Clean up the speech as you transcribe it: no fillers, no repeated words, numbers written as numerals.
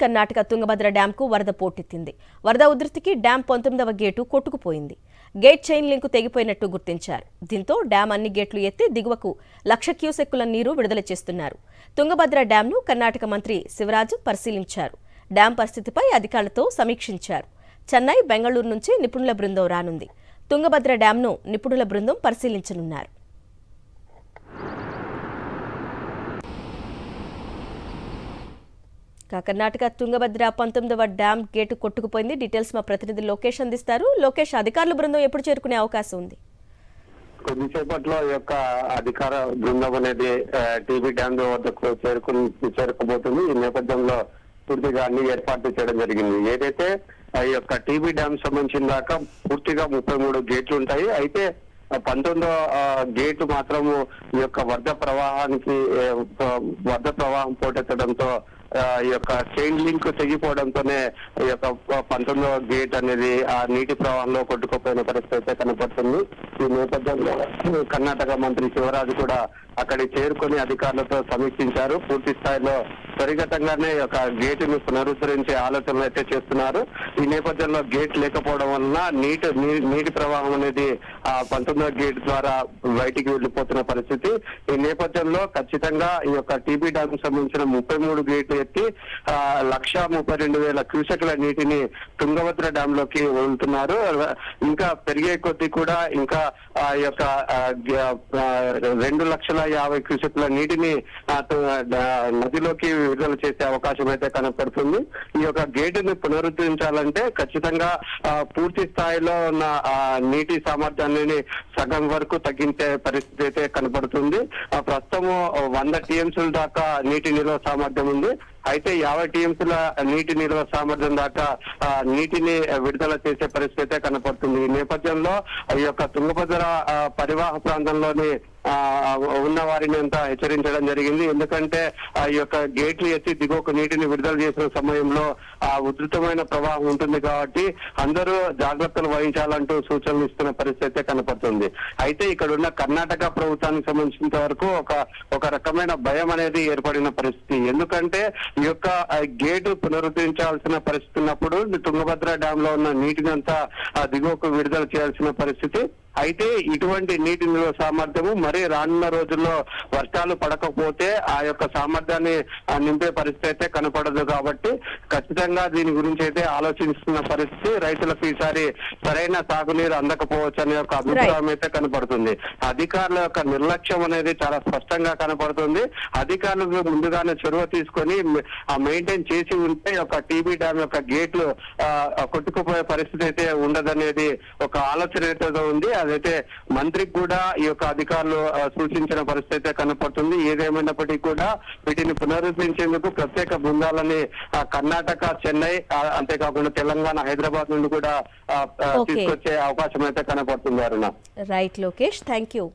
కర్ణాటక తుంగభద్ర డ్యాంకు వరద పోటెత్తింది. వరద ఉధృతికి dam 19వ gate కొట్టుకుపోయింది. గేట్ చైన్ లింకు తెగిపోయినట్టు గుర్తించారు. దీంతో డ్యాం అన్ని గేట్లు ఎత్తి దిగువకు 1,00,000 క్యూసెక్కుల నీరు విడుదల చేస్తున్నారు. తుంగభద్ర డ్యాంను కర్ణాటక మంత్రి శివరాజు పరిశీలించారు. డ్యాం పరిస్థితిపై అధికారులతో సమీక్షించారు. చెన్నై, బెంగళూరు నుంచి నిపుణుల బృందం రానుంది. తుంగభద్ర డ్యాంను నిపుణుల బృందం పరిశీలించనున్నారు. కర్ణాటక తుంగభద్ర 19వ డ్యాం గేటు కొట్టుకుపోయింది. డీటెయిల్స్ మా ప్రతినిధి లోకేష్ అందిస్తారు. లోకేష్, అధికారుల బృందం ఎప్పుడు చేరుకునే అవకాశం ఉంది? కొద్దిసేపట్లో ఈ యొక్క అధికార బృందం అనేది టీబీ డ్యాం వద్దకు చేరుకోబోతుంది. ఈ నేపథ్యంలో పూర్తిగా అన్ని ఏర్పాట్లు చేయడం జరిగింది. ఏదైతే ఈ యొక్క టీబీ డ్యాం సంబంధించిన దాకా పూర్తిగా 33 గేట్లు ఉంటాయి. అయితే 19వ గేటు మాత్రము ఈ యొక్క వరద ప్రవాహం పోటెత్తడంతో ఈ యొక్క చైన్ లింక్ తెగిపోవడంతోనే ఈ యొక్క 19వ గేట్ అనేది ఆ నీటి ప్రవాహంలో కొట్టుకుపోయిన పరిస్థితి అయితే కనపడుతుంది. ఈ నేపథ్యంలో కర్ణాటక మంత్రి శివరాజు కూడా అక్కడికి చేరుకొని అధికారులతో సమీక్షించారు. పూర్తి స్థాయిలో త్వరితగతంగానే ఈ యొక్క గేటును పునరుద్ధరించే ఆలోచనలు అయితే చేస్తున్నారు. ఈ నేపథ్యంలో గేట్ లేకపోవడం వలన నీటి ప్రవాహం అనేది ఆ 19వ గేట్ ద్వారా బయటికి వెళ్లిపోతున్న పరిస్థితి. ఈ నేపథ్యంలో ఖచ్చితంగా ఈ యొక్క టీబీ డ్యాం సంబంధించిన 33 గేట్లు ఎత్తి 1,32,000 క్యూసెక్ల నీటిని తుంగభద్ర డ్యాం లోకి వదులుతున్నారు. ఇంకా పెరిగే కొద్దీ కూడా ఇంకా ఆ యొక్క 2,50,000 క్యూసెక్ల నీటిని నదిలోకి విడుదల చేసే అవకాశం అయితే కనపడుతుంది. ఈ యొక్క గేటుని పునరుద్ధరించాలంటే ఖచ్చితంగా పూర్తి స్థాయిలో ఉన్న నీటి సామర్థ్యాన్ని సగం వరకు తగ్గించే పరిస్థితి అయితే కనపడుతుంది. ప్రస్తుతము 100 టీఎంసీల దాకా నీటి నిల్వ సామర్థ్యం ఉంది. అయితే 50 టీఎంసీల నీటి నిల్వ సామర్థ్యం దాకా నీటిని విడుదల చేసే పరిస్థితి కనపడుతుంది. ఈ నేపథ్యంలో ఈ యొక్క తుంగభద్ర పరివాహ ప్రాంతంలోని ఉన్న వారిని అంతా హెచ్చరించడం జరిగింది. ఎందుకంటే ఈ యొక్క గేట్లు ఎత్తి దిగువకు నీటిని విడుదల చేసిన సమయంలో ఉధృతమైన ప్రవాహం ఉంటుంది కాబట్టి అందరూ జాగ్రత్తలు వహించాలంటూ సూచనలు ఇస్తున్న పరిస్థితి కనపడుతుంది. అయితే ఇక్కడ ఉన్న కర్ణాటక ప్రభుత్వానికి సంబంధించినంత వరకు ఒక రకమైన భయం అనేది ఏర్పడిన పరిస్థితి. ఎందుకంటే ఈ యొక్క గేటు పునరుద్ధరించాల్సిన పరిస్థితి ఉన్నప్పుడు తుంగభద్ర డ్యాం లో ఉన్న నీటిని అంతా దిగువకు విడుదల చేయాల్సిన పరిస్థితి. అయితే ఇటువంటి నీటి నిల్వ సామర్థ్యము మరి రానున్న రోజుల్లో వర్షాలు పడకపోతే ఆ యొక్క సామర్థ్యాన్ని నింపే పరిస్థితి అయితే కనపడదు. కాబట్టి ఖచ్చితంగా దీని గురించి అయితే ఆలోచిస్తున్న పరిస్థితి. రైతులకు ఈసారి సరైన సాగునీరు అందకపోవచ్చు అనే ఒక అభిప్రాయం అయితే కనపడుతుంది. అధికారుల యొక్క నిర్లక్ష్యం అనేది చాలా స్పష్టంగా కనపడుతుంది. అధికారులు ముందుగానే చొరవ తీసుకొని మెయింటైన్ చేసి ఉంటే ఒక టీబీ డ్యాం యొక్క గేట్లు కొట్టుకుపోయే పరిస్థితి అయితే ఉండదనేది ఒక ఆలోచన అయితే ఉంది. అదైతే మంత్రికి కూడా ఈ యొక్క అధికారులు సూచించిన పరిస్థితి కనపడుతుంది. ఏదేమైనప్పటికీ కూడా వీటిని పునరుద్ధరించేందుకు ప్రత్యేక బృందాలని కర్ణాటక, చెన్నై, అంతేకాకుండా తెలంగాణ, హైదరాబాద్ నుండి కూడా తీసుకొచ్చే అవకాశం అయితే కనపడుతుంది. Aruna. Right Lokesh, thank you.